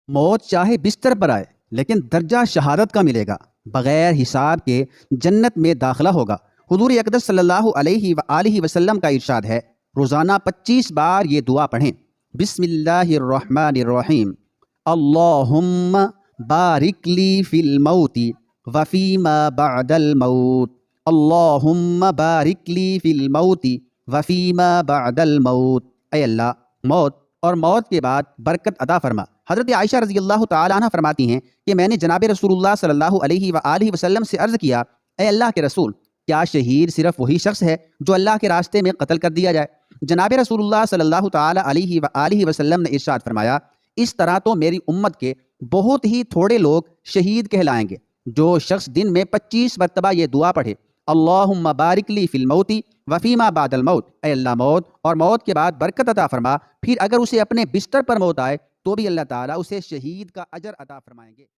موت چاہے بستر پر آئے لیکن درجہ شہادت کا ملے گا، بغیر حساب کے جنت میں داخلہ ہوگا۔ حضور اقدس صلی اللہ علیہ وآلہ وسلم کا ارشاد ہے، روزانہ 25 بار یہ دعا پڑھیں، بسم اللہ الرحمن الرحیم، اللہم بارک لی فی الموت وفیما بعد الموت، اللہم بارک لی فی الموت وفیما بعد الموت۔ اے اللہ، موت اور موت کے بعد برکت عطا فرما۔ حضرت عائشہ رضی اللہ تعالیٰ عنہ فرماتی ہیں کہ میں نے جناب رسول اللہ صلی اللہ علیہ وآلہ وسلم سے عرض کیا، اے اللہ کے رسول، کیا شہید صرف وہی شخص ہے جو اللہ کے راستے میں قتل کر دیا جائے؟ جناب رسول اللہ صلی اللہ تعالیٰ علیہ وآلہ وسلم نے ارشاد فرمایا، اس طرح تو میری امت کے بہت ہی تھوڑے لوگ شہید کہلائیں گے۔ جو شخص دن میں 25 مرتبہ یہ دعا پڑھے، اللہم بارک لی فی الموت وفیما بعد الموت، اے اللہ موت اور موت کے بعد برکت عطا فرما، پھر اگر اسے اپنے بستر پر موت آئے تو بھی اللہ تعالیٰ اسے شہید کا اجر عطا فرمائیں گے۔